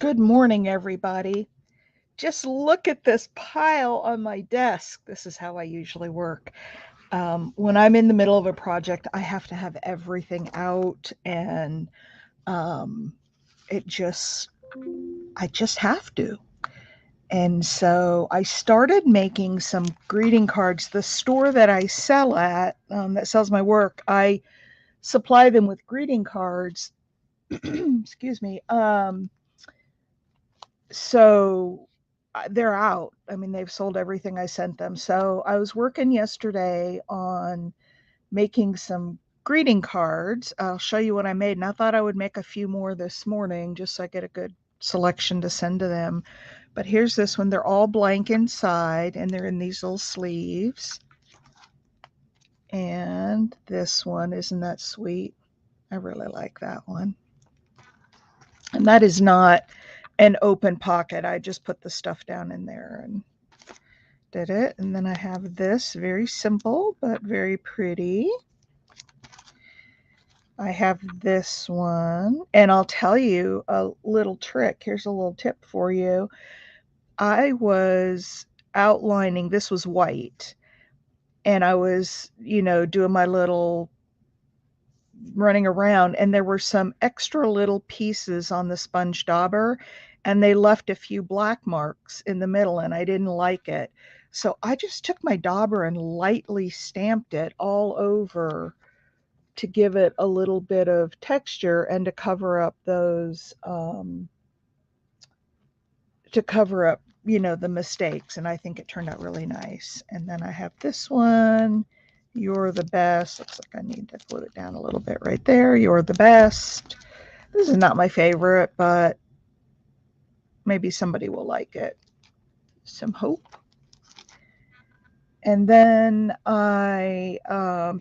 Good morning, everybody. Just look at this pile on my desk. This is how I usually work. When I'm in the middle of a project, I have to have everything out, and um, it just, I just have to. And so I started making some greeting cards. The store that I sell at, that sells my work, I supply them with greeting cards. Excuse me. So they're out. I mean, they've sold everything I sent them. So I was working yesterday on making some greeting cards. I'll show you what I made. And I thought I would make a few more this morning just so I get a good selection to send to them. But here's this one. They're all blank inside and they're in these little sleeves. And this one, isn't that sweet? I really like that one. And that is not an open pocket. I just put the stuff down in there and did it. And then I have this, very simple but very pretty. I have this one, and I'll tell you a little trick. Here's a little tip for you. I was outlining, this was white, and I was, doing my little running around, and there were some extra little pieces on the sponge dauber, and they left a few black marks in the middle, and I didn't like it. So I just took my dauber and lightly stamped it all over to give it a little bit of texture and to cover up those, the mistakes. And I think it turned out really nice. And then I have this one. You're the best. Looks like I need to glue it down a little bit right there. You're the best. This is not my favorite, but maybe somebody will like it. Some hope. And then I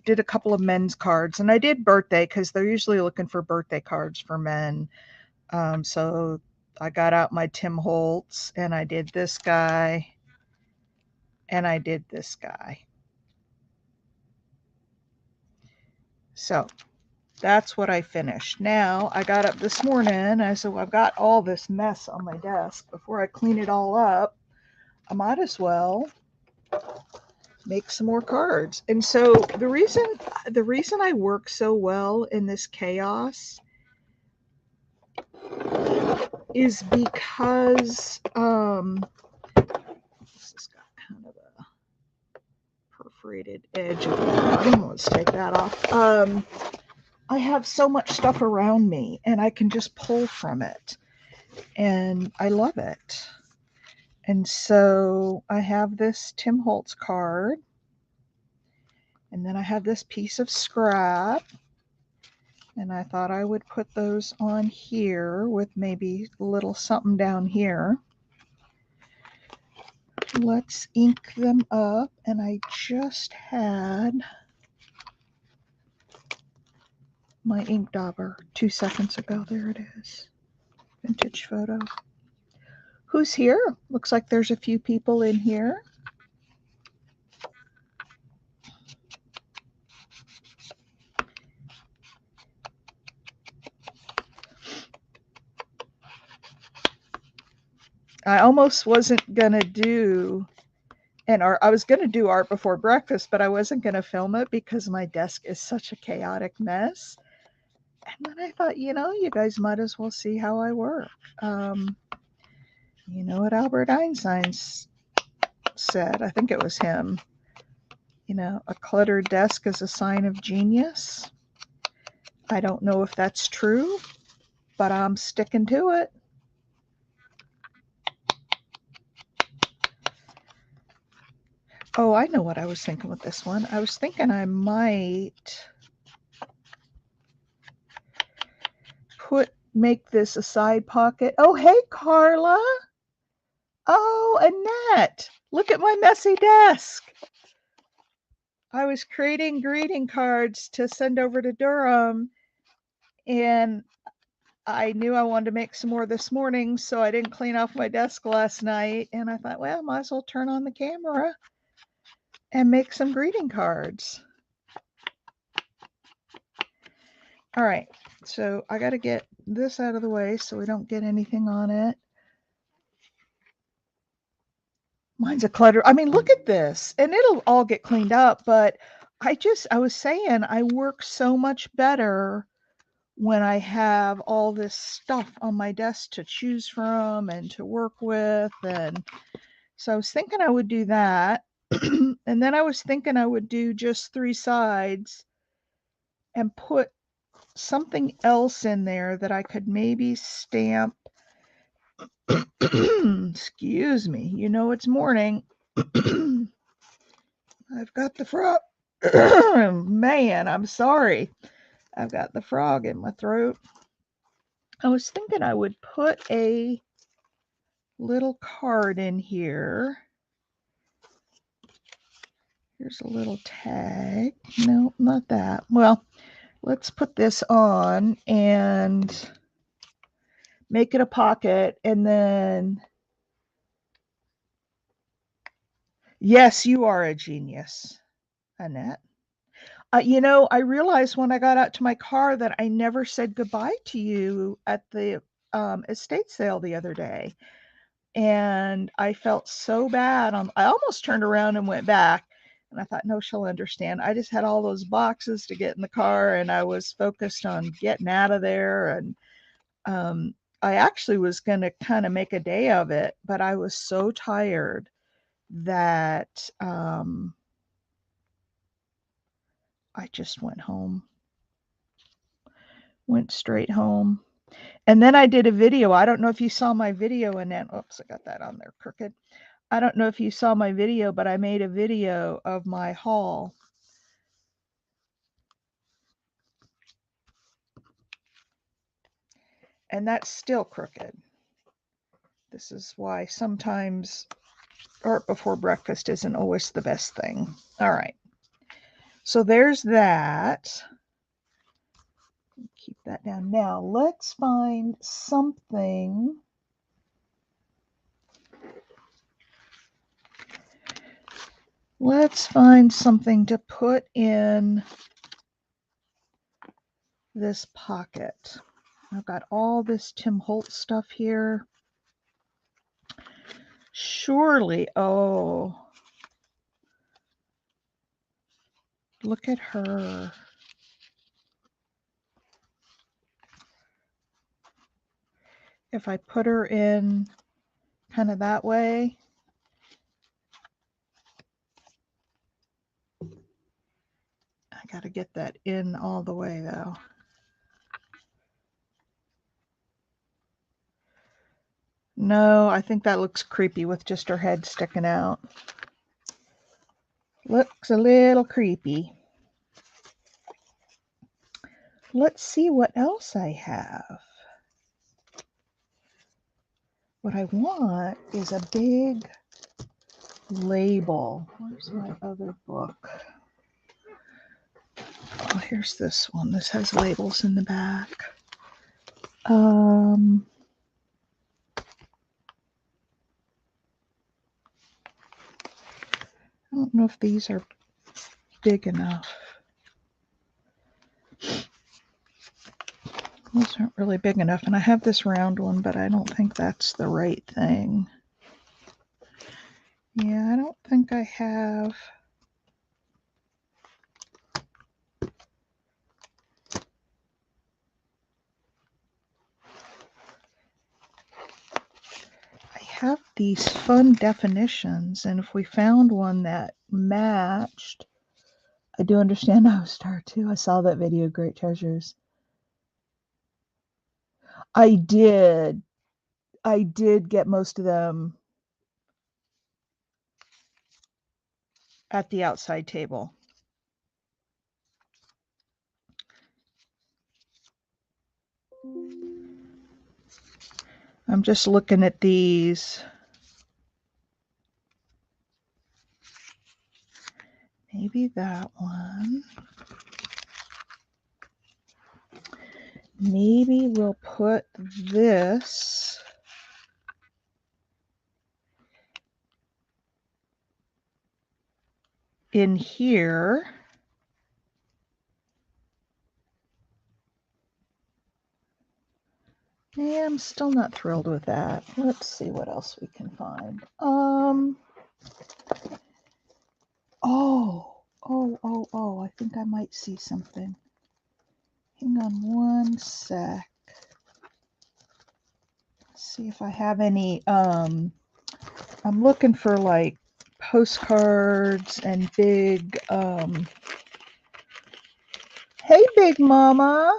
did a couple of men's cards, and I did birthday because they're usually looking for birthday cards for men. So I got out my Tim Holtz, and I did this guy, and I did this guy. So that's what I finished. Now I got up this morning. I said, well, I've got all this mess on my desk. Before I clean it all up, I might as well make some more cards. And so the reason I work so well in this chaos is because this has got kind of a perforated edge at the bottom. Let's take that off. I have so much stuff around me, and I can just pull from it, and I love it. And so I have this Tim Holtz card, and then I have this piece of scrap, and I thought I would put those on here with maybe a little something down here. Let's ink them up, and I just had my ink dauber 2 seconds ago. There it is. Vintage photo. Who's here? Looks like there's a few people in here. I almost wasn't going to do an art. I was going to do art before breakfast, but I wasn't going to film it because my desk is such a chaotic mess. And then I thought, you guys might as well see how I work. You know what Albert Einstein said? I think it was him. A cluttered desk is a sign of genius. I don't know if that's true, but I'm sticking to it. Oh, I know what I was thinking with this one. I was thinking I might make this a side pocket. Oh, hey, Carla. Oh, Annette. Look at my messy desk. I was creating greeting cards to send over to Durham, and I knew I wanted to make some more this morning, so I didn't clean off my desk last night, and I thought, well, I might as well turn on the camera and make some greeting cards. All right, So I got to get this out of the way so we don't get anything on it. Mine's a clutter. I mean, look at this. And it'll all get cleaned up, but I was saying I work so much better when I have all this stuff on my desk to choose from and to work with. And so I was thinking I would do that. And then I was thinking I would do just 3 sides and put something else in there that I could maybe stamp. Excuse me. You know it's morning. I've got the frog. Man, I'm sorry. I've got the frog in my throat. I was thinking I would put a little card in here. Here's a little tag. No, not that. Well, let's put this on and make it a pocket, and then, yes, you are a genius, Annette. I realized when I got out to my car that I never said goodbye to you at the estate sale the other day. And I felt so bad. I almost turned around and went back. And I thought, no, she'll understand. I just had all those boxes to get in the car, and I was focused on getting out of there. And um, I actually was going to kind of make a day of it, but I was so tired that I just went home, went straight home. And then I did a video. I don't know if you saw my video, Annette. Oops, I got that on there crooked. I don't know if you saw my video, but I made a video of my haul. And that's still crooked. This is why sometimes art before breakfast isn't always the best thing. All right. So there's that. Keep that down. Now let's find something. Let's find something to put in this pocket. I've got all this Tim Holtz stuff here. Surely, oh, look at her. If I put her in kind of that way, I got to get that in all the way though. No, I think that looks creepy with just her head sticking out. Looks a little creepy. Let's see what else I have. What I want is a big label. Where's my other book? Oh, here's this one. This has labels in the back. I don't know if these are big enough. Those aren't really big enough, and I have this round one, but I don't think that's the right thing. Yeah, I don't think I have. I have these fun definitions, and if we found one that matched, I do understand how Star too. I saw that video, Great Treasures. I did. I did get most of them at the outside table. I'm just looking at these. Maybe that one. Maybe we'll put this in here. Yeah, I'm still not thrilled with that. Let's see what else we can find. Oh, I think I might see something. Hang on one sec. See if I have any, I'm looking for like postcards and big, hey, Big Mama.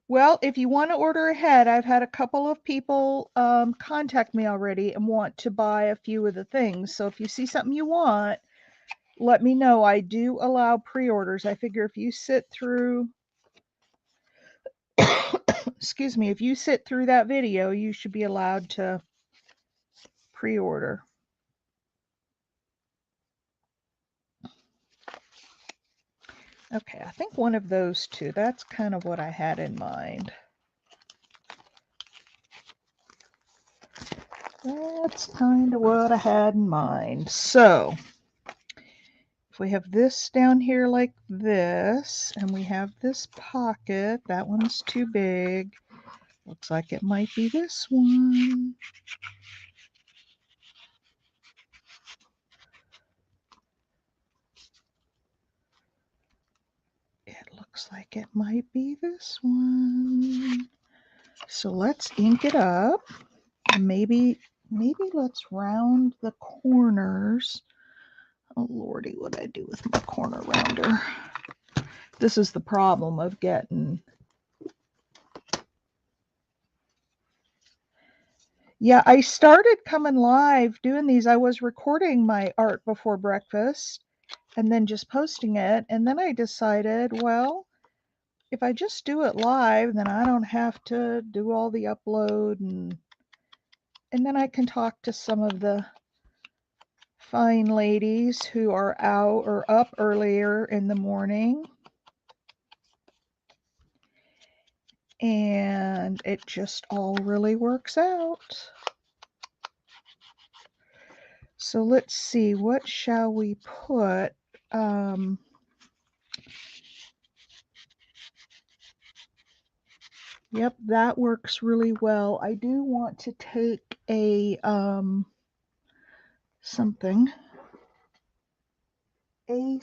Well, if you want to order ahead, I've had a couple of people contact me already and want to buy a few of the things. So if you see something you want, let me know. I do allow pre-orders. I figure if you sit through, excuse me, if you sit through that video, you should be allowed to pre-order. Okay, I think one of those two. That's kind of what I had in mind. That's kind of what I had in mind. So, if we have this down here like this, and we have this pocket, that one's too big. Looks like it might be this one. It looks like it might be this one. So let's ink it up. And maybe let's round the corners. Oh lordy, what'd I do with my corner rounder? This is the problem of getting. Yeah, I started coming live doing these. I was recording my art before breakfast and then just posting it. And then I decided, well, if I just do it live, then I don't have to do all the upload, and then I can talk to some of the fine ladies who are out or up earlier in the morning. And it just all really works out. So let's see, what shall we put? Yep, that works really well. I do want to take a something and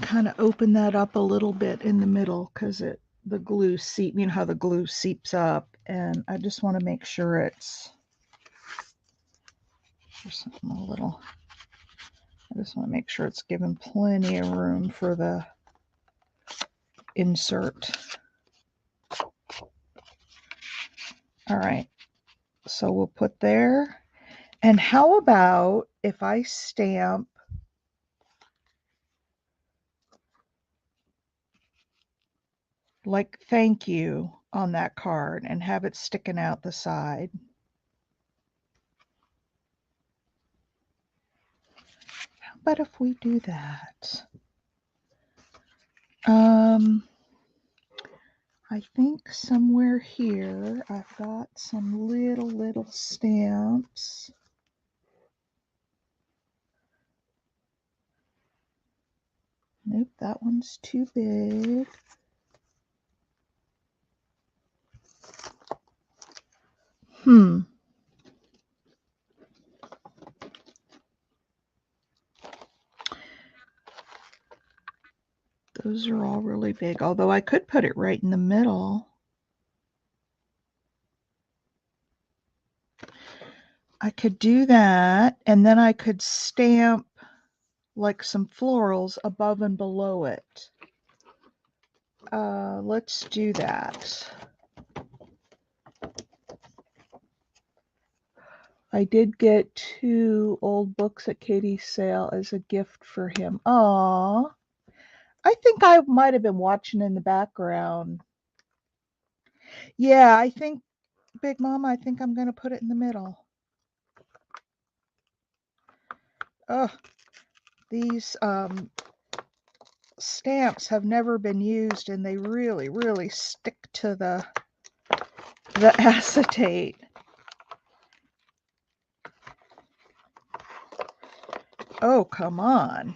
kind of open that up a little bit in the middle, because the glue seep, you know how the glue seeps up, and I just want to make sure it's something a little. I just want to make sure it's given plenty of room for the insert. All right, so we'll put there. And how about if I stamp like thank you on that card and have it sticking out the side? How about if we do that? I think somewhere here I've got some little stamps. Nope, that one's too big. Those are all really big, although I could put it right in the middle. I could do that, and then I could stamp like some florals above and below it. Let's do that. I did get 2 old books at Katie's sale as a gift for him. Aww. I think I might have been watching in the background. Yeah, I think, Big Mama, I think I'm going to put it in the middle. Oh, these stamps have never been used, and they really stick to the acetate. Oh, come on.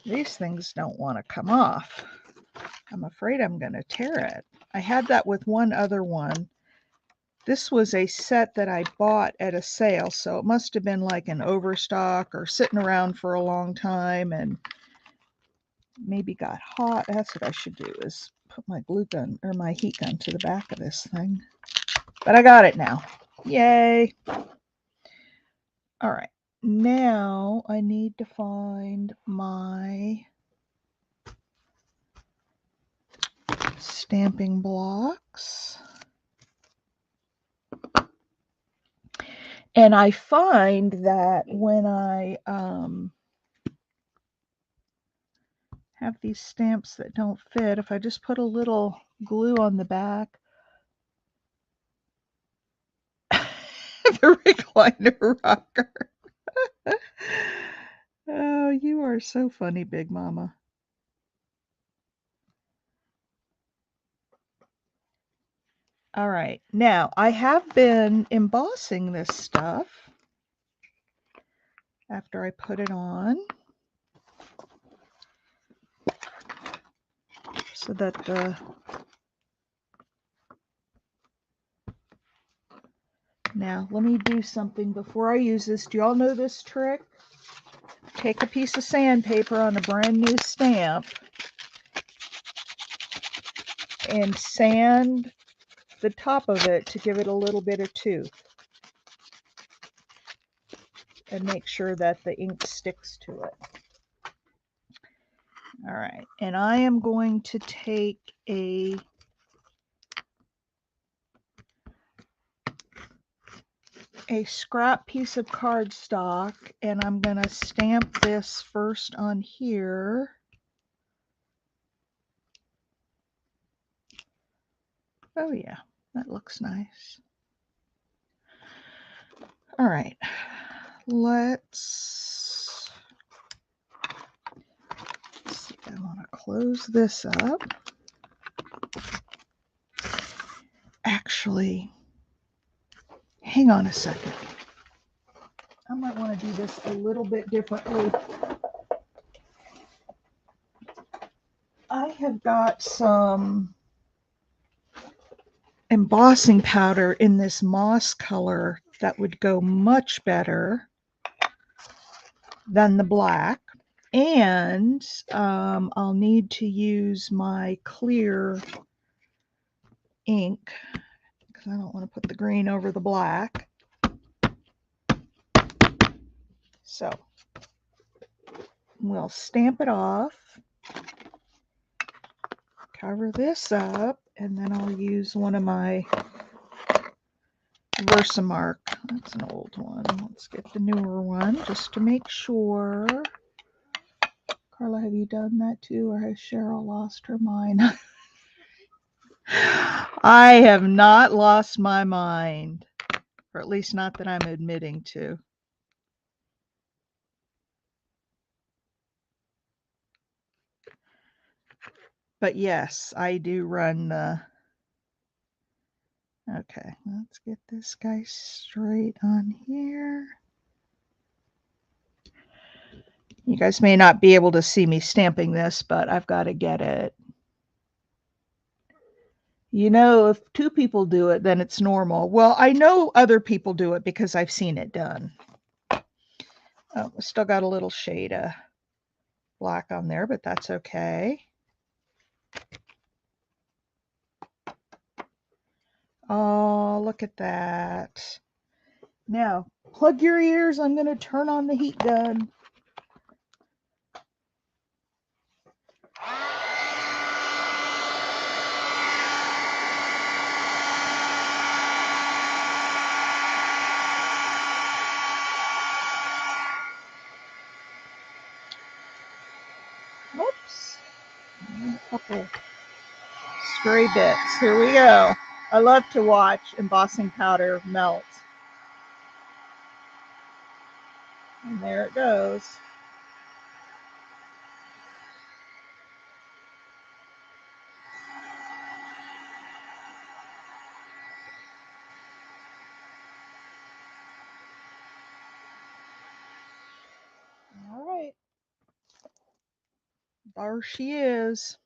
These things don't want to come off. I'm afraid I'm going to tear it. I had that with one other one. This was a set that I bought at a sale, so it must have been like an overstock or sitting around for a long time and maybe got hot. That's what I should do, is put my glue gun or my heat gun to the back of this thing. But I got it now. Yay. All right. Now I need to find my stamping blocks. And I find that when I have these stamps that don't fit, if I just put a little glue on the back, the recliner rocker. Oh, you are so funny, Big Mama. All right, now I have been embossing this stuff after I put it on so that the now let me do something before I use this. Do y'all know this trick? Take a piece of sandpaper on a brand new stamp and sand the top of it to give it a little bit of tooth and make sure that the ink sticks to it. All right, and I am going to take a scrap piece of cardstock and I'm going to stamp this first on here. Oh yeah, that looks nice. All right, let's see. I want to close this up. Actually, hang on a second. I might want to do this a little bit differently. I have got some embossing powder in this moss color that would go much better than the black. And I'll need to use my clear ink because I don't want to put the green over the black. So we'll stamp it off, cover this up, and then I'll use one of my Versamark. That's an old one. Let's get the newer one just to make sure. Carla, have you done that too, or has Cheryl lost her mind? I have not lost my mind, or at least not that I'm admitting to. But yes, I do run the... Okay, let's get this guy straight on here. You guys may not be able to see me stamping this, but I've got to get it. You know, if two people do it, then it's normal. Well, I know other people do it because I've seen it done. Oh, we still got a little shade of black on there, but that's okay. Oh, look at that. Now, plug your ears. I'm going to turn on the heat gun. Whoops. A couple stray bits. Here we go. I love to watch embossing powder melt. And there it goes. There she is.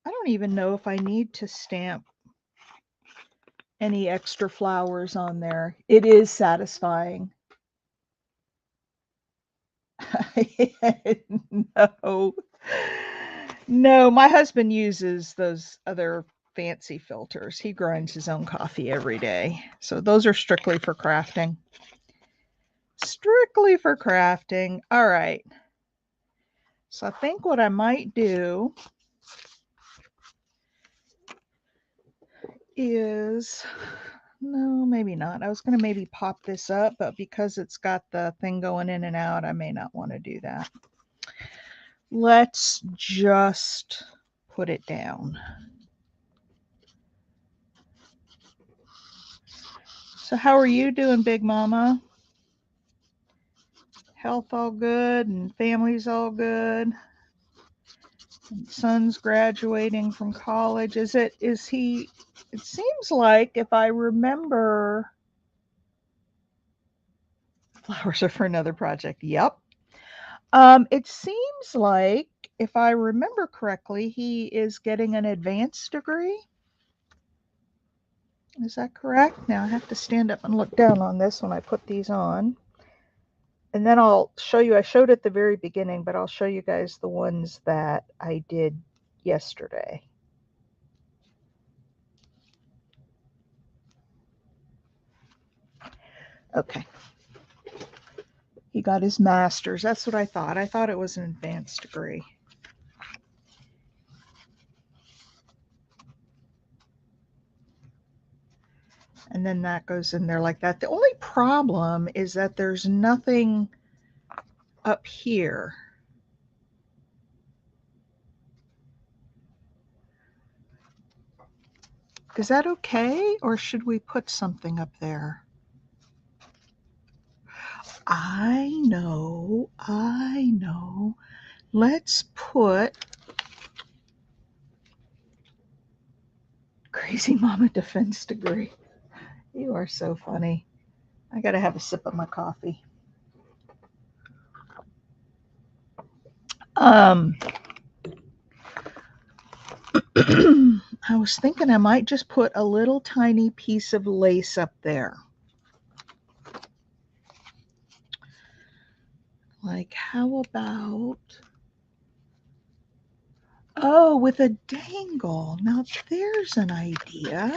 I don't even know if I need to stamp any extra flowers on there. It is satisfying. No. No, my husband uses those other fancy filters. He grinds his own coffee every day. So those are strictly for crafting. Strictly for crafting. All right. So I think what I might do is, no, maybe not. I was going to maybe pop this up, but because it's got the thing going in and out, I may not want to do that. Let's just put it down. So how are you doing, Big Mama? Health all good and family's all good? And son's graduating from college. Is he, it seems like if I remember, flowers are for another project. Yep. It seems like if I remember correctly, he is getting an advanced degree. Is that correct? Now I have to stand up and look down on this when I put these on. And then I'll show you, I showed at the very beginning, but I'll show you guys the ones that I did yesterday. Okay. He got his master's. That's what I thought. I thought it was an advanced degree. And then that goes in there like that. The only problem is that there's nothing up here. Is that okay? Or should we put something up there? I know. Let's put Crazy Mama Defense Degree. You are so funny. I gotta have a sip of my coffee. I was thinking I might just put a little tiny piece of lace up there. Like, how about, oh, with a dangle. Now there's an idea.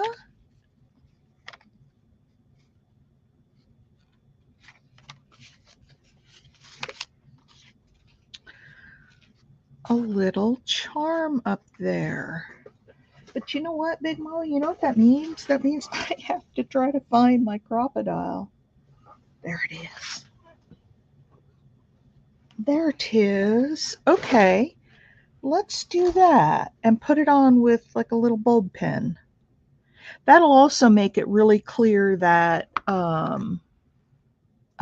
A little charm up there. But you know what, Big Mo? You know what that means? That means I have to try to find my crocodile. There it is. There it is. Okay. Let's do that and put it on with like a little bulb pen. That'll also make it really clear that a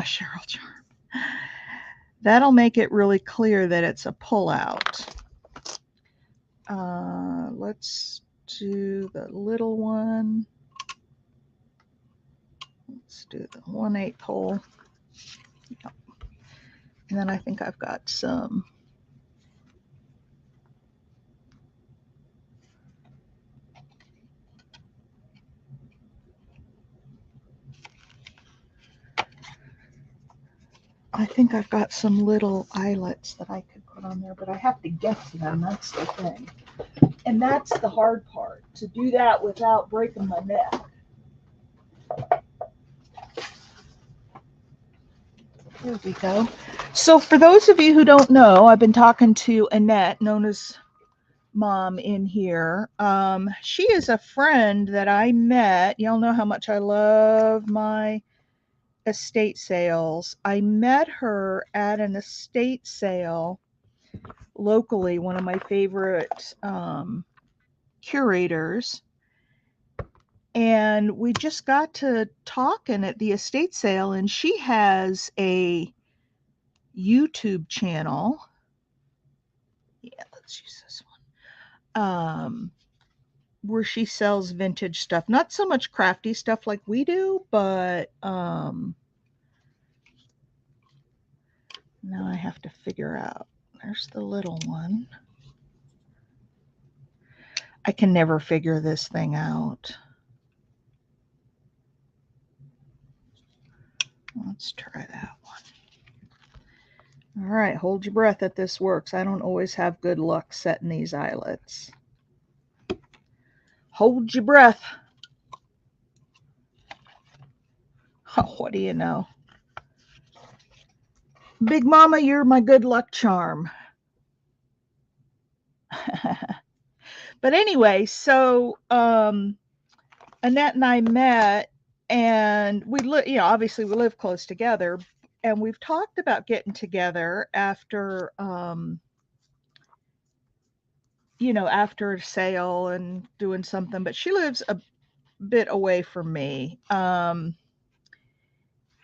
Cheryl charm. That'll make it really clear that it's a pullout. Let's do the little one. Let's do the 1/8 hole. Yep. And then I think I've got some. I think I've got some little eyelets that I could put on there, but I have to get to them. That's the thing. And that's the hard part, to do that without breaking my neck. There we go. So for those of you who don't know, I've been talking to Annette, known as Mom, in here. She is a friend that I met. Y'all know how much I love my estate sales. I met her at an estate sale locally, one of my favorite curators. And we just got to talking at the estate sale, and she has a YouTube channel. Yeah, let's use this one. Where she sells vintage stuff. Not so much crafty stuff like we do, but now I have to figure out There's the little one. I can never figure this thing out. Let's try that one. All right, hold your breath that this works. I don't always have good luck setting these eyelets. Hold your breath. Oh, what do you know? Big Mama, you're my good luck charm. But anyway, so Annette and I met, and we obviously we live close together, and we've talked about getting together after after a sale and doing something, but she lives a bit away from me.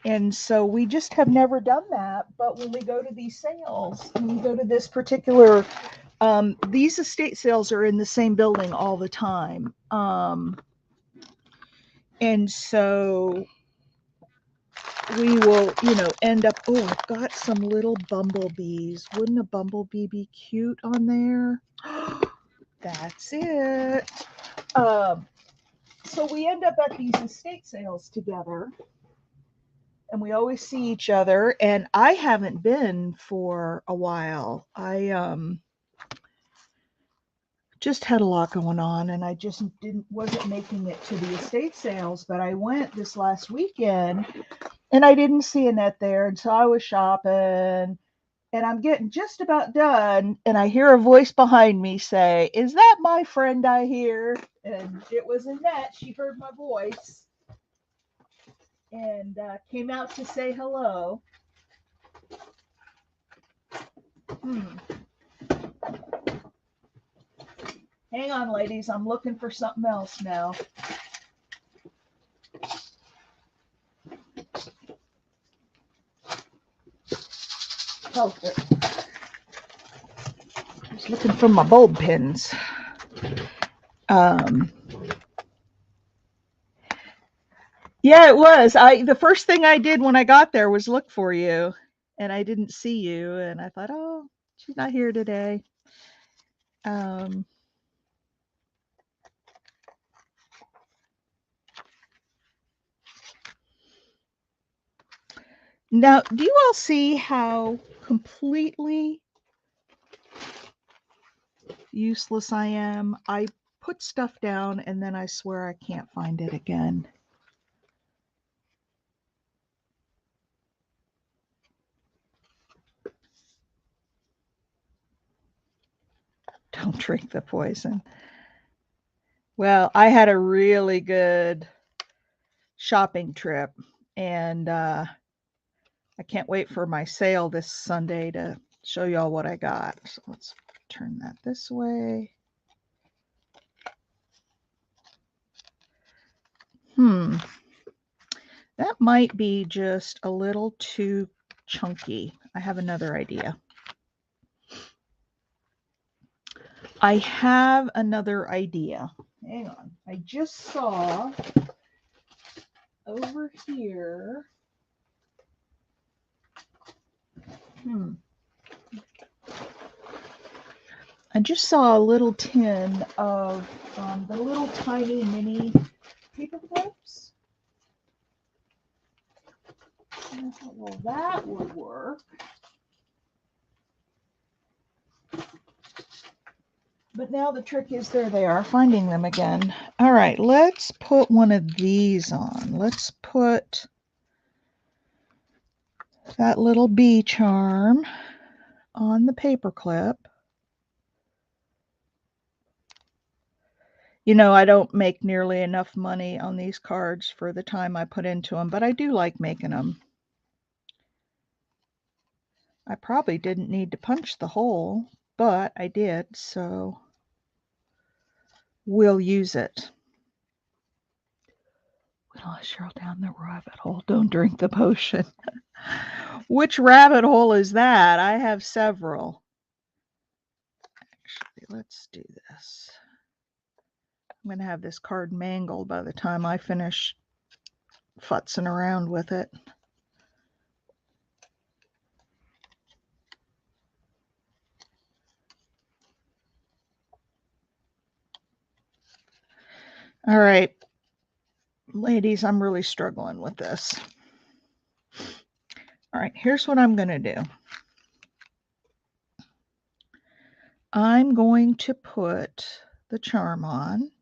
And so we just have never done that. But when we go to these sales, when we go to this particular, these estate sales are in the same building all the time. And so we will, end up, oh, I've got some little bumblebees. Wouldn't a bumblebee be cute on there? That's it. So we end up at these estate sales together, and we always see each other. And I haven't been for a while. I just had a lot going on, and I just wasn't making it to the estate sales. But I went this last weekend, and I didn't see Annette there, and so I was shopping. And I'm getting just about done, and I hear a voice behind me say, "Is that my friend I hear?" And it was Annette. She heard my voice and came out to say hello. Hang on, ladies. I'm looking for something else now. Oh, I was looking for my bulb pins. Yeah, it was. The first thing I did when I got there was look for you, and I didn't see you, and I thought, oh, she's not here today. Now, do you all see how completely useless I am? I put stuff down, and then I swear I can't find it again. Don't drink the poison. Well, I had a really good shopping trip, and I can't wait for my sale this Sunday to show y'all what I got. So let's turn that this way. That might be just a little too chunky. I have another idea. Hang on. I just saw over here. I just saw a little tin of the little tiny mini paper clips. And I thought, well, that would work. But now the trick is there they are, finding them again. All right, let's put one of these on. Let's put that little bee charm on the paper clip. I don't make nearly enough money on these cards for the time I put into them, but I do like making them. I probably didn't need to punch the hole, but I did, so we'll use it. We lost Cheryl down the rabbit hole. Don't drink the potion. Which rabbit hole is that? I have several. Actually, let's do this. I'm going to have this card mangled by the time I finish futzing around with it. All right, ladies, I'm really struggling with this. All right, here's what I'm going to do. I'm going to put the charm on,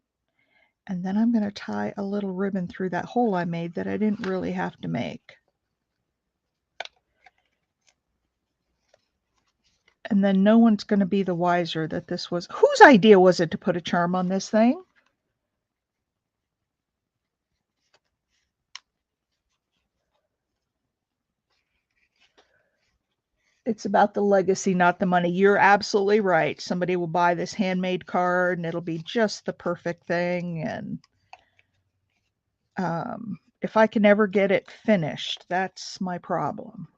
and then I'm going to tie a little ribbon through that hole I made that I didn't really have to make. And then no one's going to be the wiser that this was... Whose idea was it to put a charm on this thing? It's about the legacy, not the money. You're absolutely right. Somebody will buy this handmade card and it'll be just the perfect thing. And if I can ever get it finished, that's my problem.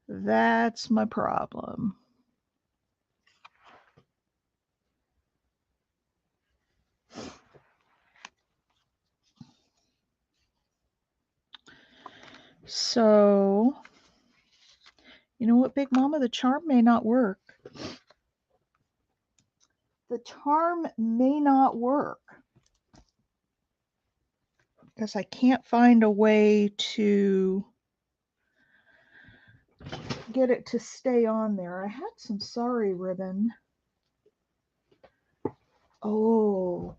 That's my problem. So, you know what, Big Mama? The charm may not work. The charm may not work because I can't find a way to get it to stay on there. I had some sari ribbon. Oh,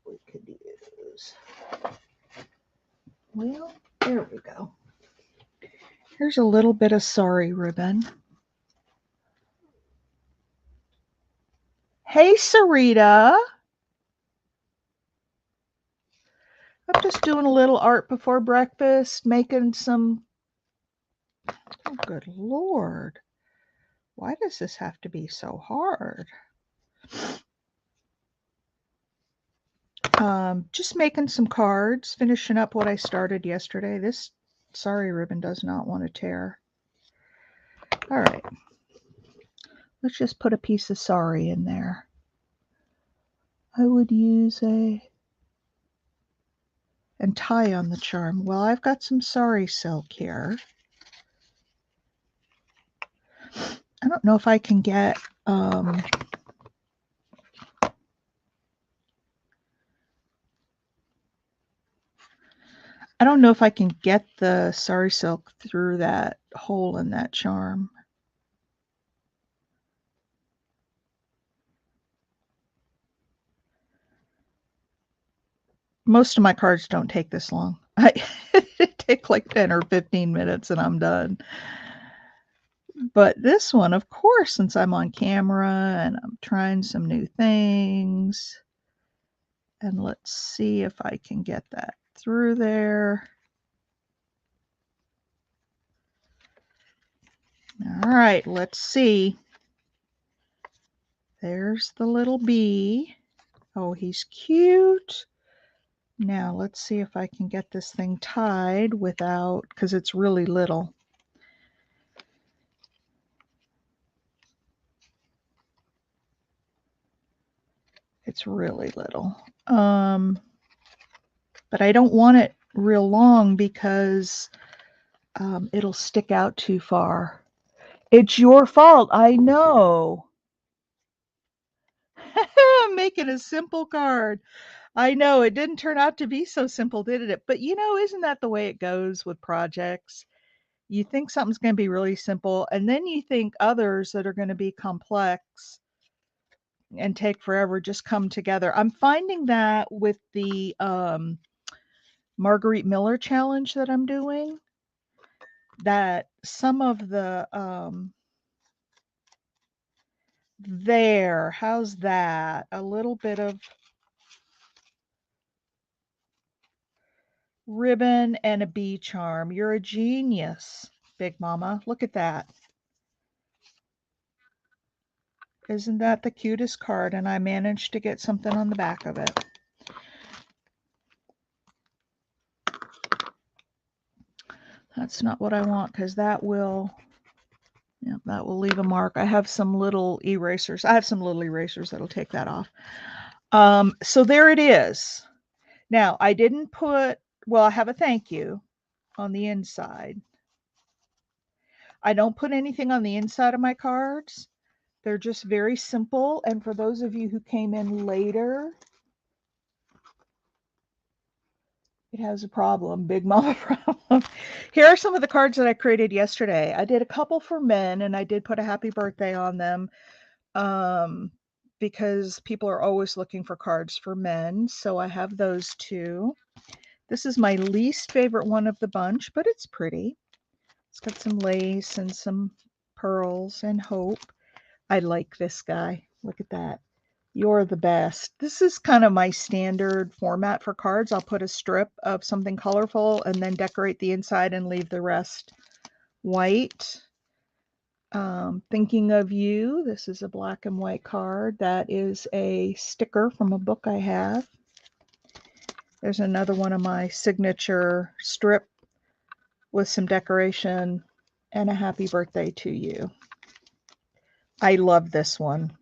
we could use. Well, there we go. Here's a little bit of sari ribbon. Hey, Sarita. I'm just doing a little art before breakfast, making some... Oh, good Lord. Why does this have to be so hard? Just making some cards, finishing up what I started yesterday. This sari ribbon does not want to tear. All right. Let's just put a piece of sari in there. I would use and tie on the charm. Well, I've got some sari silk here. I don't know if I can get I don't know if I can get the sari silk through that hole in that charm. Most of my cards don't take this long. It take like 10 or 15 minutes and I'm done. But this one, of course, since I'm on camera and I'm trying some new things, and let's see if I can get that through there. All right, let's see. There's the little bee. Oh, he's cute. Now let's see if I can get this thing tied without, because it's really little. It's really little. But I don't want it real long because it'll stick out too far. It's your fault. I know. I'm making a simple card. I know it didn't turn out to be so simple, did it? But you know, isn't that the way it goes with projects? You think something's going to be really simple, and then you think others that are going to be complex and take forever just come together. I'm finding that with the Marguerite Miller challenge that I'm doing, that some of the how's that? A little bit of ribbon and a bee charm. You're a genius, Big Mama. Look at that. Isn't that the cutest card? And I managed to get something on the back of it. That's not what I want because that will, yeah, that will leave a mark. I have some little erasers. I have some little erasers that'll take that off. So there it is. Now I didn't put, well, I have a thank you on the inside. I don't put anything on the inside of my cards They're just very simple. And for those of you who came in later, it has a problem, Big Mama problem. Here are some of the cards that I created yesterday. I did a couple for men, and I did put a happy birthday on them because people are always looking for cards for men. So I have those two. This is my least favorite one of the bunch, but it's pretty. It's got some lace and some pearls and hope. I like this guy. Look at that. You're the best. This is kind of my standard format for cards. I'll put a strip of something colorful and then decorate the inside and leave the rest white. Thinking of You. This is a black and white card. That is a sticker from a book I have. There's another one of my signature strip with some decoration and a happy birthday to you. I love this one.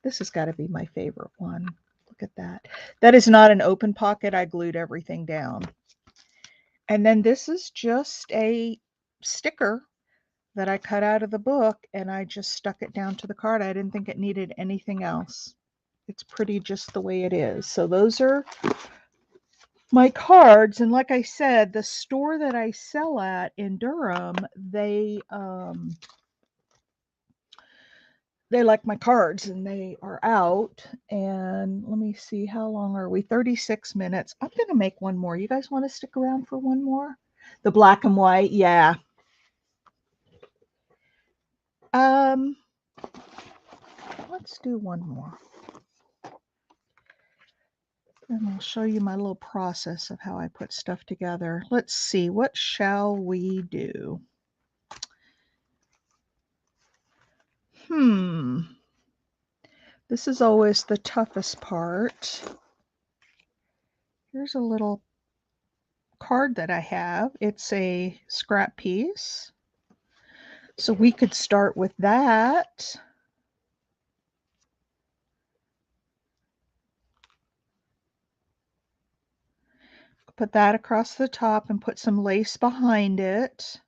This has got to be my favorite one. Look at that. That is not an open pocket. I glued everything down. And then this is just a sticker that I cut out of the book, and I just stuck it down to the card. I didn't think it needed anything else. It's pretty just the way it is. So those are my cards. And like I said, the store that I sell at in Durham, they like my cards, and they are out. And let me see, how long are we? 36 minutes. I'm going to make one more. You guys want to stick around for one more? The black and white, yeah. Let's do one more. And I'll show you my little process of how I put stuff together. Let's see, what shall we do? This is always the toughest part. Here's a little card that I have. It's a scrap piece. So we could start with that. Put that across the top and put some lace behind it.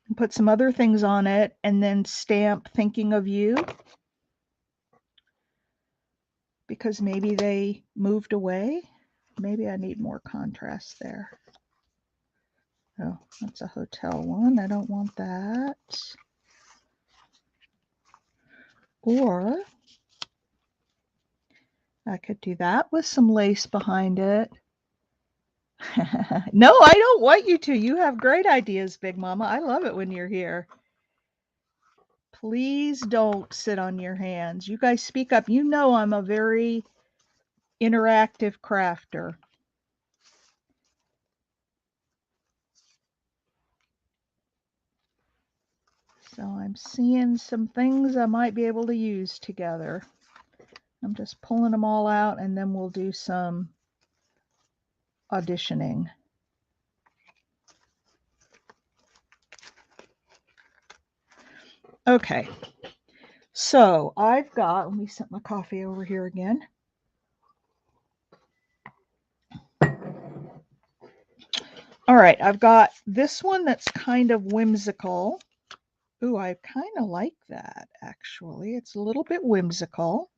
And put some other things on it, and then stamp Thinking of You, because maybe they moved away. Maybe I need more contrast there. Oh, that's a hotel one. I don't want that. Or I could do that with some lace behind it. No, I don't want you to. You have great ideas, Big Mama. I love it when you're here. Please don't sit on your hands. You guys speak up. You know I'm a very interactive crafter. So I'm seeing some things I might be able to use together. I'm just pulling them all out, and then we'll do some auditioning. Okay, so I've got, let me set my coffee over here again. All right, I've got this one that's kind of whimsical. Ooh, I kind of like that, actually. It's a little bit whimsical.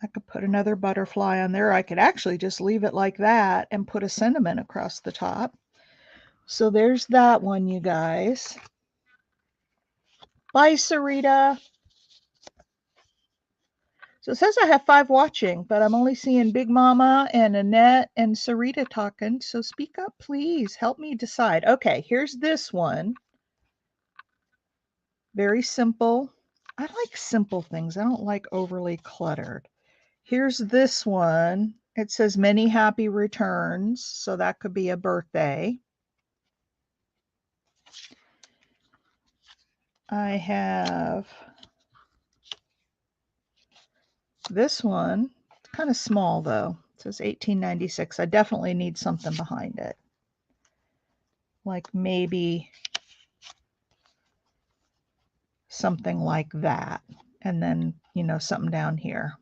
I could put another butterfly on there. I could actually just leave it like that and put a sentiment across the top. So there's that one, you guys. Bye, Sarita. So it says I have 5 watching, but I'm only seeing Big Mama and Annette and Sarita talking. So speak up, please. Help me decide. Okay, here's this one. Very simple. I like simple things. I don't like overly cluttered. Here's this one. It says many happy returns. So that could be a birthday. I have this one. It's kind of small though. It says 1896. I definitely need something behind it. Like maybe something like that. And then, you know, something down here.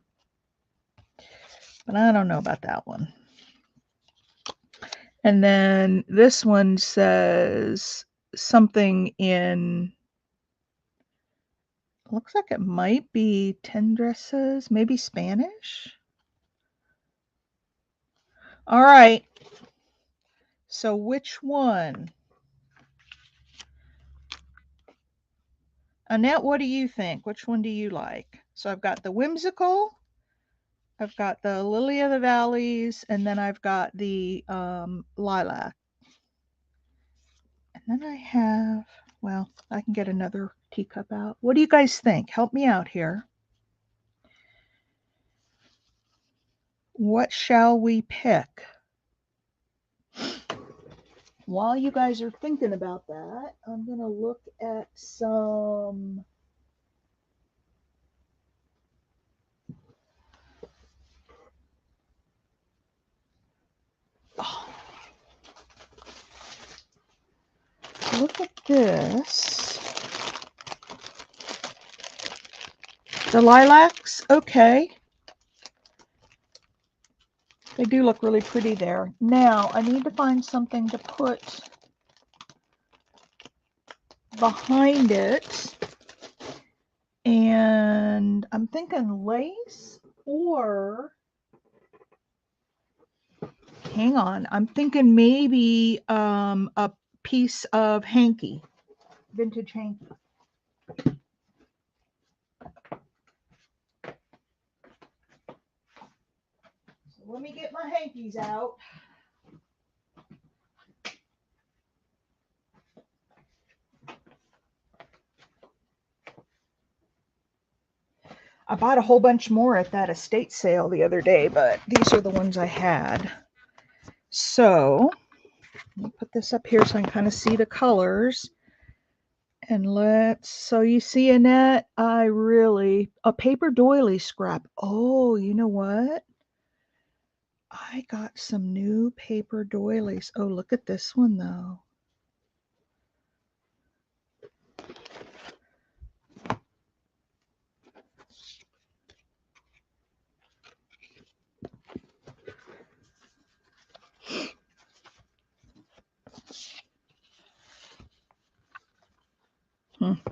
But I don't know about that one. And then this one says something in, looks like it might be 10 dresses, maybe Spanish. All right. So which one? Annette, what do you think? Which one do you like? So I've got the whimsical, I've got the lily of the valleys, and then I've got the lilac. And then I have, well, I can get another teacup out. What do you guys think? Help me out here. What shall we pick? While you guys are thinking about that, I'm going to look at some. Oh, look at this. The lilacs, okay. They do look really pretty there. Now, I need to find something to put behind it. And I'm thinking lace or, hang on, I'm thinking maybe a piece of hanky, vintage hanky. So let me get my hankies out. I bought a whole bunch more at that estate sale the other day, but these are the ones I had. So let me put this up here so I can kind of see the colors. And so you see, Annette, a paper doily scrap. Oh, you know what? I got some new paper doilies. Oh, look at this one though.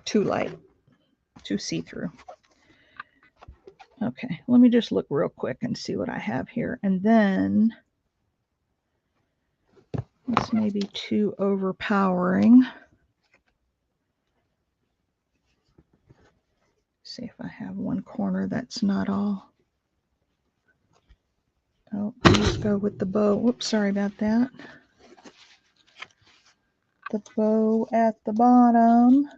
Too light, too see-through. Okay, let me just look real quick and see what I have here. And then this may be too overpowering. See if I have one corner that's not all. Oh, let's go with the bow. Whoops, sorry about that. The bow at the bottom.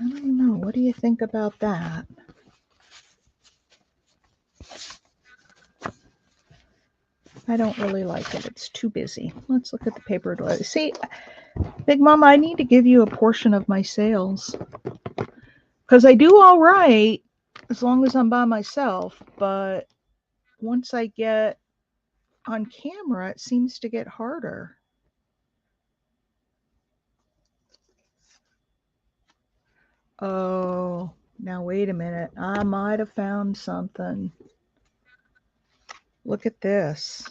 I don't know. What do you think about that? I don't really like it. It's too busy. Let's look at the paper doily. See, Big Mama, I need to give you a portion of my sales. Because I do all right as long as I'm by myself. But once I get on camera, it seems to get harder. Oh, now wait a minute. I might have found something. Look at this.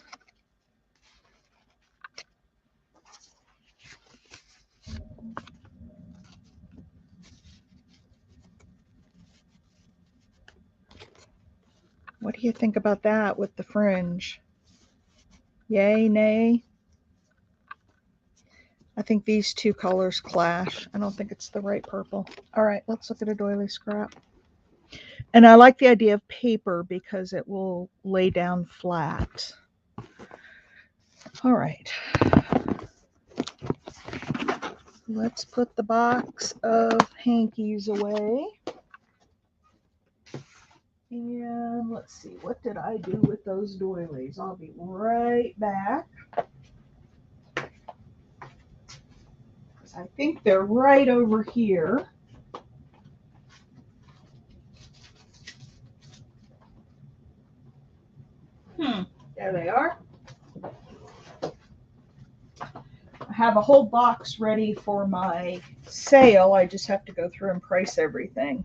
What do you think about that with the fringe? Yay, nay? I think these two colors clash. I don't think it's the right purple. All right, let's look at a doily scrap. And I like the idea of paper because it will lay down flat. All right. Let's put the box of hankies away. And let's see, what did I do with those doilies? I'll be right back. I think they're right over here. There they are. I have a whole box ready for my sale. I just have to go through and price everything.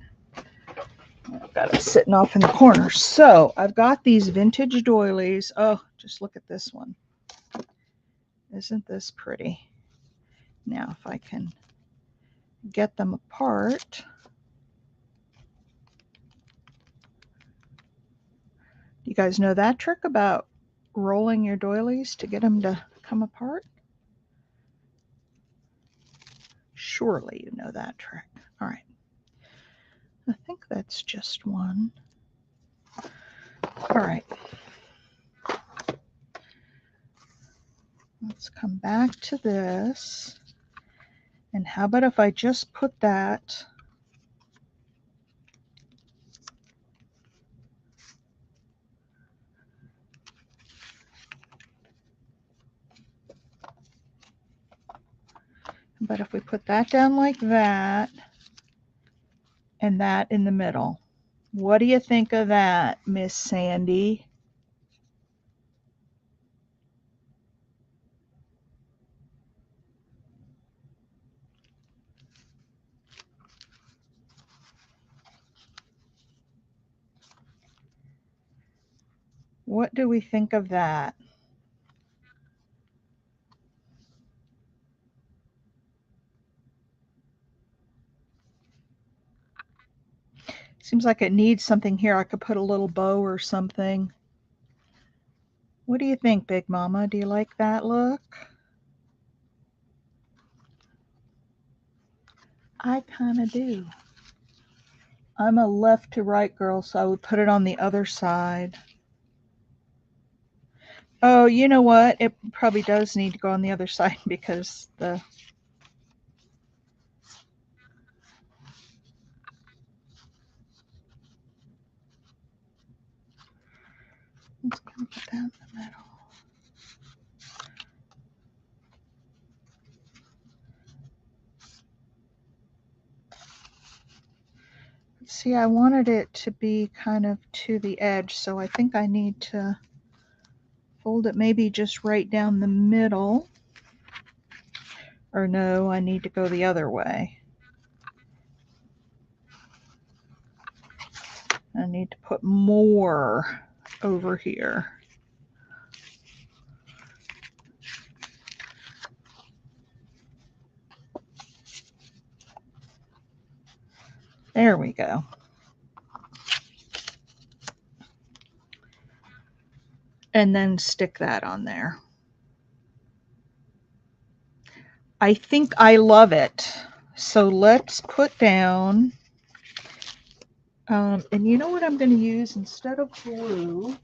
I've got it sitting off in the corner. So I've got these vintage doilies. Oh, just look at this one. Isn't this pretty? Now, if I can get them apart. You guys know that trick about rolling your doilies to get them to come apart? Surely you know that trick. All right. I think that's just one. All right. Let's come back to this. And how about if I just put that But if we put that down like that and that in the middle, what do you think of that, Miss Sandy? What do we think of that? Seems like it needs something here. I could put a little bow or something. What do you think, Big Mama? Do you like that look? I kind of do. I'm a left to right girl, so I would put it on the other side. Oh, you know what? It probably does need to go on the other side because the... Let's kind of put that in the middle. See, I wanted it to be kind of to the edge, so I think I need to fold it maybe just right down the middle. Or no, I need to go the other way. I need to put more over here. There we go. And then stick that on there. I think I love it. So let's put down, and you know what I'm going to use instead of glue?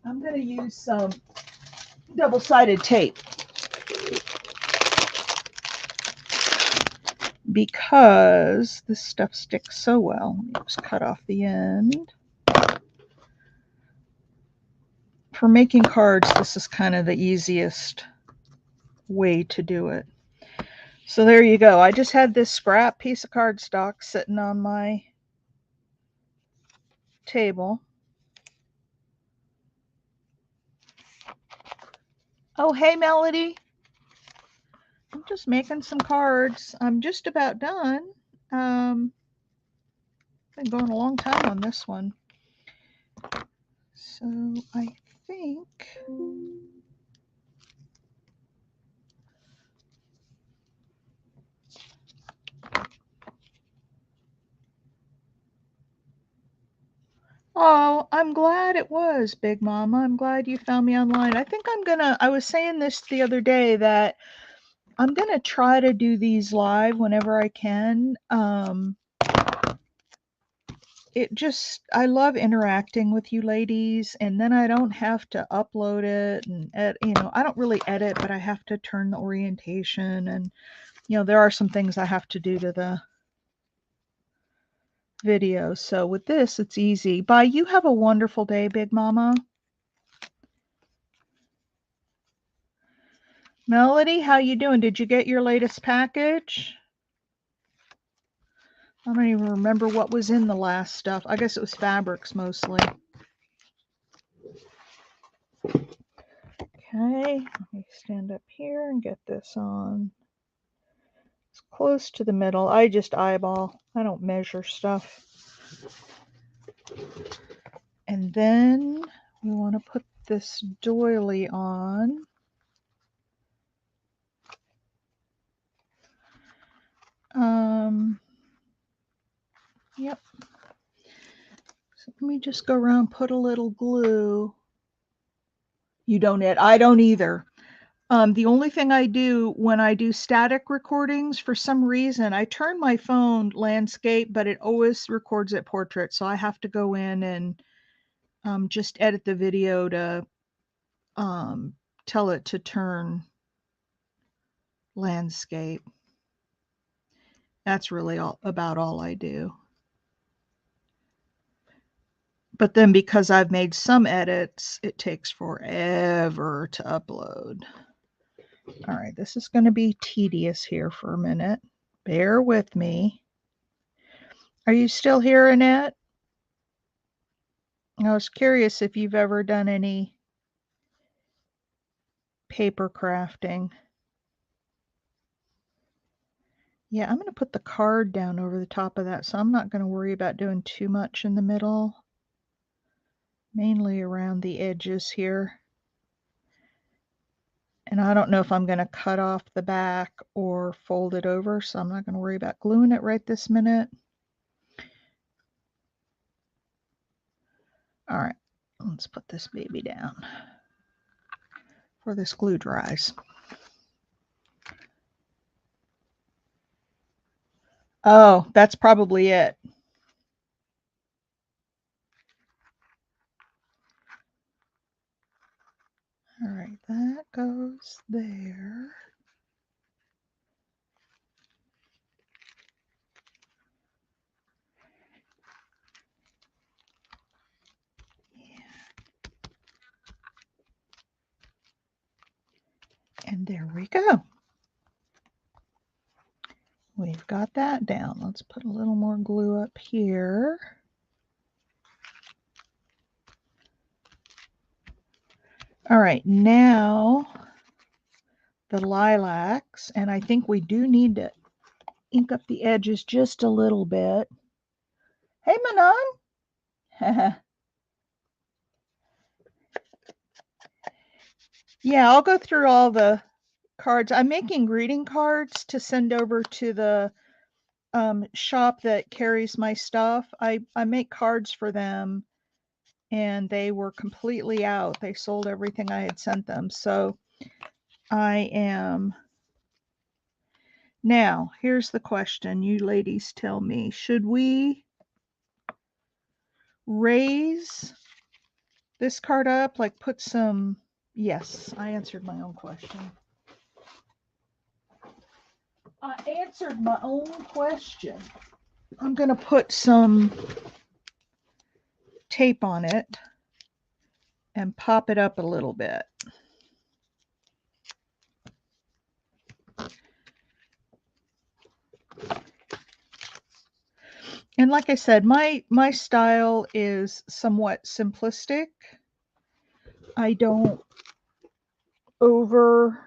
I'm going to use some double-sided tape. Because this stuff sticks so well. Let me just cut off the end. For making cards, this is kind of the easiest way to do it. So there you go. I just had this scrap piece of cardstock sitting on my table. Oh, hey, Melody. I'm just making some cards. I'm just about done. Been going a long time on this one. So I think... Oh, I'm glad it was, Big Mama. I'm glad you found me online. I think I was saying this the other day that I'm gonna try to do these live whenever I can. I love interacting with you ladies, and then I don't have to upload it and I don't really edit, but I have to turn the orientation, and there are some things I have to do to the video. So with this, it's easy. Bye. You have a wonderful day, Big Mama. Melody, how you doing? Did you get your latest package? I don't even remember what was in the last stuff. I guess it was fabrics mostly. Okay, let me stand up here and get this on as close to the middle. I just eyeball. I don't measure stuff. And then we want to put this doily on. Yep. So let me just go around, put a little glue. You don't it. I don't either. The only thing I do when I do static recordings, for some reason, I turn my phone landscape, but it always records it portrait. So I have to go in and just edit the video to tell it to turn landscape. That's really about all I do. But then because I've made some edits, it takes forever to upload. All right, this is going to be tedious here for a minute. Bear with me. Are you still here, Annette? I was curious if you've ever done any paper crafting. Yeah, I'm going to put the card down over the top of that, so I'm not going to worry about doing too much in the middle. Mainly around the edges here. And I don't know if I'm going to cut off the back or fold it over, so I'm not going to worry about gluing it right this minute. All right, let's put this baby down before this glue dries. Oh, that's probably it. All right, that goes there. And there we go. We've got that down. Let's put a little more glue up here. All right, now the lilacs, and I think we do need to ink up the edges just a little bit. Hey, Manon. Yeah, I'll go through all the cards. I'm making greeting cards to send over to the shop that carries my stuff. I make cards for them, and they were completely out. They sold everything I had sent them. So I am... Now, here's the question. You ladies tell me, should we raise this card up? Like put some... Yes, I answered my own question. I answered my own question. I'm going to put some tape on it and pop it up a little bit. And like I said, my style is somewhat simplistic. I don't over...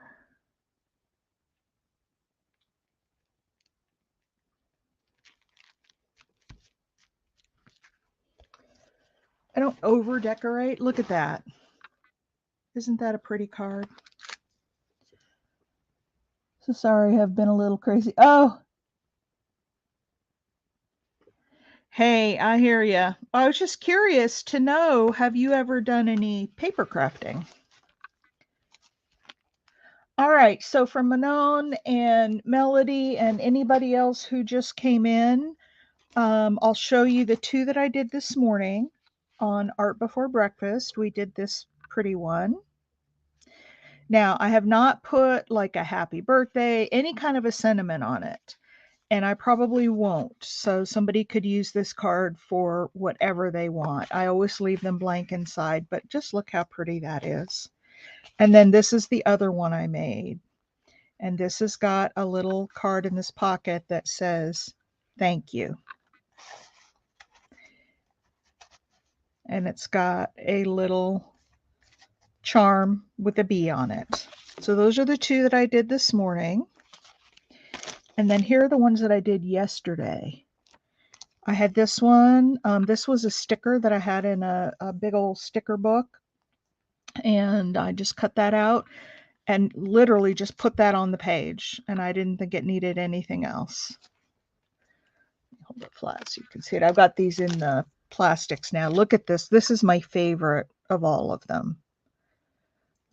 I don't over decorate. Look at that. Isn't that a pretty card? So sorry, I've been a little crazy. Oh, hey, I hear ya. I was just curious to know, have you ever done any paper crafting? All right, so for Manon and Melody and anybody else who just came in, I'll show you the two that I did this morning on Art Before Breakfast. We did this pretty one. Now, I have not put like a happy birthday, any kind of a sentiment on it, and I probably won't. So somebody could use this card for whatever they want. I always leave them blank inside, but just look how pretty that is. And then this is the other one I made. And this has got a little card in this pocket that says, "Thank you." And it's got a little charm with a bee on it. So those are the two that I did this morning. And then here are the ones that I did yesterday. I had this one. This was a sticker that I had in a big old sticker book. And I just cut that out and literally just put that on the page. And I didn't think it needed anything else. Hold it flat so you can see it. I've got these in the plastics now. Look at this. This is my favorite of all of them.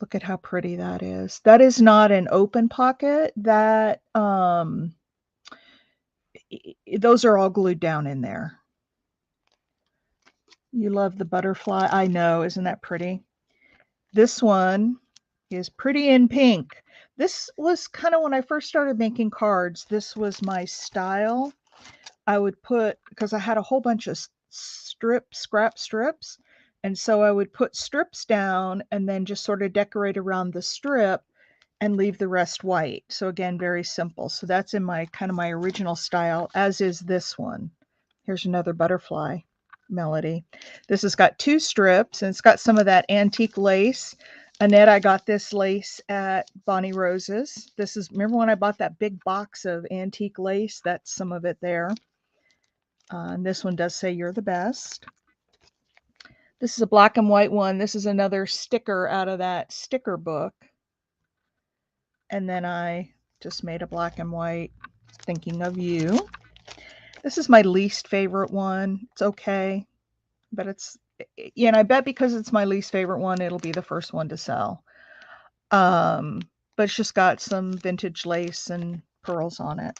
Look at how pretty that is. That is not an open pocket. That those are all glued down in there. You love the butterfly. I know, isn't that pretty? This one is pretty in pink. This was kind of when I first started making cards, this was my style. I would put, because I had a whole bunch of scrap strips. And so I would put strips down and then just sort of decorate around the strip and leave the rest white. So again, very simple. So that's in my kind of my original style, as is this one. Here's another butterfly melody. This has got two strips and it's got some of that antique lace. Annette, I got this lace at Bonnie Rose's. This is, remember when I bought that big box of antique lace? That's some of it there. And this one does say you're the best. This is a black and white one. This is another sticker out of that sticker book. And then I just made a black and white thinking of you. This is my least favorite one. It's okay, but it's, and I bet because it's my least favorite one, it'll be the first one to sell. But it's just got some vintage lace and pearls on it.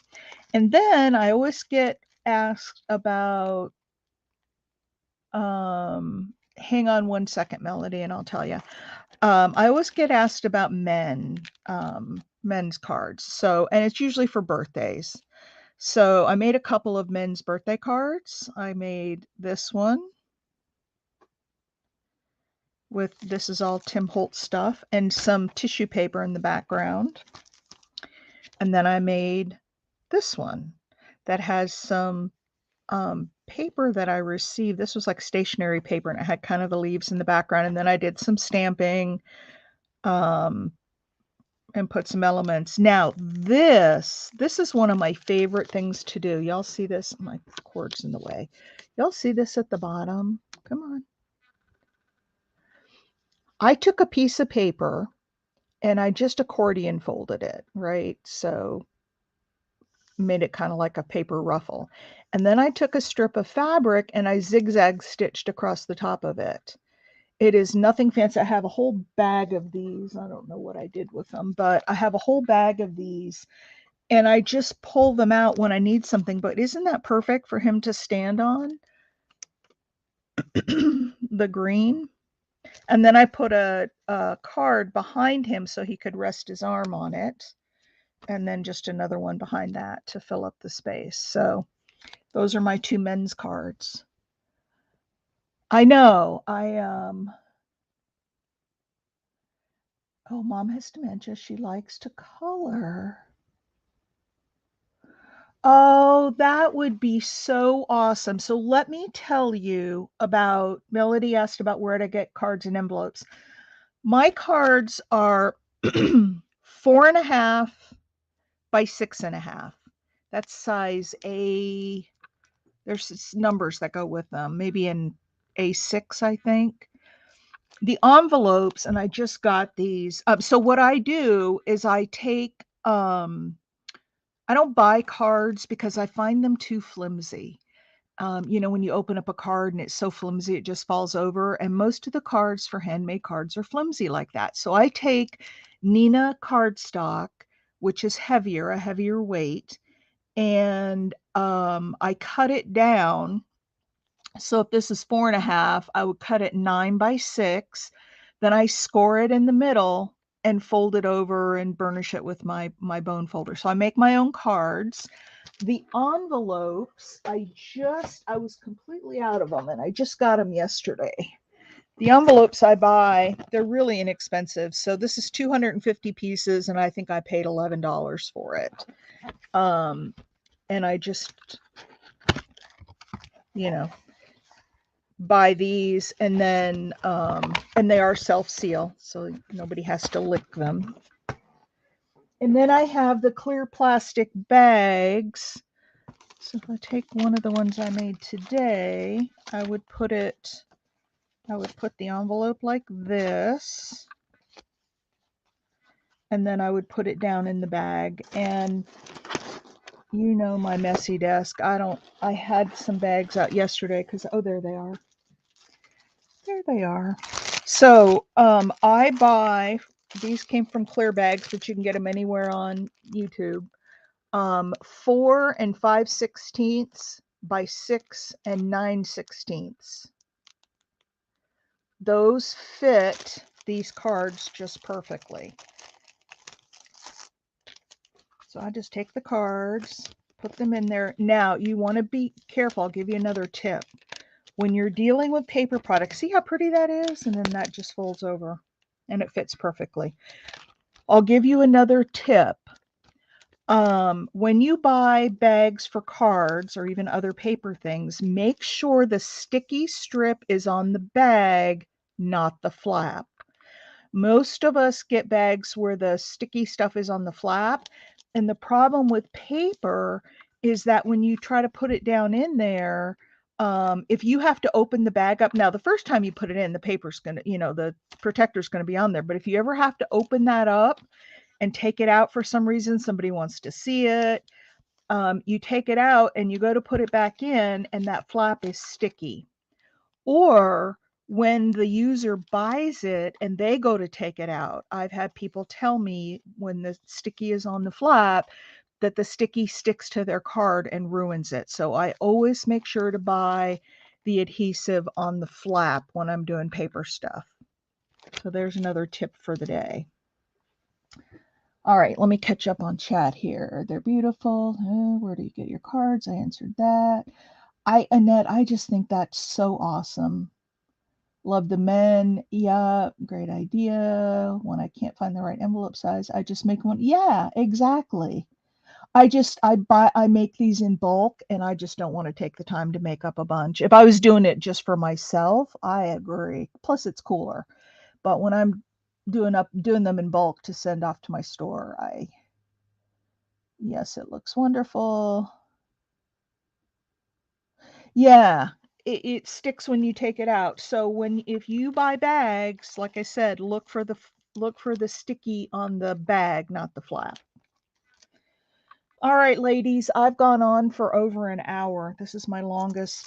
And then I always get asked about, hang on one second, Melody, and I'll tell you. I always get asked about men's cards. So, and it's usually for birthdays. So I made a couple of men's birthday cards. I made this one with, this is all Tim Holtz stuff and some tissue paper in the background. And then I made this one that has some paper that I received. This was like stationery paper and it had kind of the leaves in the background. And then I did some stamping and put some elements. Now this is one of my favorite things to do. Y'all see this? My cord's in the way. Y'all see this at the bottom? Come on. I took a piece of paper and I just accordion folded it, right? So made it kind of like a paper ruffle. And then I took a strip of fabric and I zigzag stitched across the top of it. It is nothing fancy. I have a whole bag of these. I don't know what I did with them, but I have a whole bag of these and I just pull them out when I need something. But isn't that perfect for him to stand on? The green. And then I put a card behind him so he could rest his arm on it. And then just another one behind that to fill up the space. So those are my two men's cards. I know. Oh, Mom has dementia. She likes to color. Oh, that would be so awesome. So let me tell you about, Melody asked about where to get cards and envelopes. My cards are 4.5 by 6.5. That's size A. There's numbers that go with them, maybe in A6, I think. The envelopes, and I just got these. So what I do is I take, I don't buy cards because I find them too flimsy. When you open up a card and it's so flimsy, it just falls over. And most of the cards for handmade cards are flimsy like that. So I take Nina cardstock, which is heavier, a heavier weight, and I cut it down. So if this is 4.5, I would cut it 9 by 6. Then I score it in the middle and fold it over and burnish it with my bone folder. So I make my own cards. The envelopes, I was completely out of them and I just got them yesterday. The envelopes I buy, they're really inexpensive. So this is 250 pieces and I think I paid $11 for it. And I just, buy these, and then and they are self-seal, so nobody has to lick them. And then I have the clear plastic bags. So if I take one of the ones I made today, I would put the envelope like this, and then I would put it down in the bag. And you know my messy desk. I had some bags out yesterday because, oh, there they are. There they are. So I buy, these came from Clear Bags, but you can get them anywhere on YouTube. 4 and 5/16 by 6 and 9/16. Those fit these cards just perfectly. So I just take the cards, put them in there. Now you want to be careful. I'll give you another tip. When you're dealing with paper products, see how pretty that is? And then that just folds over and it fits perfectly. I'll give you another tip. When you buy bags for cards or even other paper things, make sure the sticky strip is on the bag, not the flap. Most of us get bags where the sticky stuff is on the flap. And the problem with paper is that when you try to put it down in there, if you have to open the bag up, now the first time you put it in, the paper's going to, the protector's going to be on there. But if you ever have to open that up and take it out for some reason, somebody wants to see it, you take it out and you go to put it back in, and that flap is sticky. Or when the user buys it and they go to take it out, I've had people tell me when the sticky is on the flap that the sticky sticks to their card and ruins it. So I always make sure to buy the adhesive on the flap when I'm doing paper stuff. So there's another tip for the day. All right, let me catch up on chat here. They're beautiful. Where do you get your cards? I answered that. Annette, I just think that's so awesome. Love the men. Yeah, great idea. When I can't find the right envelope size, I just make one. Yeah, exactly. I make these in bulk, and I just don't want to take the time to make up a bunch. If I was doing it just for myself, I agree. Plus it's cooler. But when I'm doing them in bulk to send off to my store, yes, it looks wonderful. Yeah, it sticks when you take it out. So if you buy bags, like I said, look for the sticky on the bag, not the flap. All right, ladies, I've gone on for over an hour. This is my longest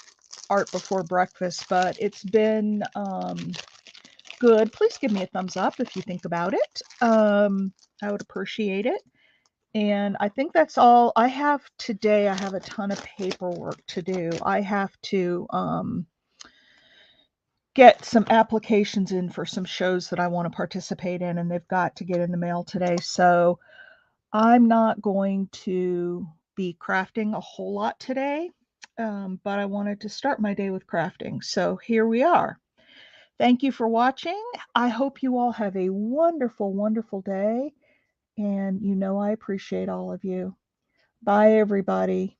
art before breakfast, but it's been good. Please give me a thumbs up if you think about it. I would appreciate it. And I think that's all I have today. I have a ton of paperwork to do. I have to get some applications in for some shows that I want to participate in, and they've got to get in the mail today. So I'm not going to be crafting a whole lot today, but I wanted to start my day with crafting. So here we are. Thank you for watching. I hope you all have a wonderful, wonderful day. And I appreciate all of you. Bye, everybody.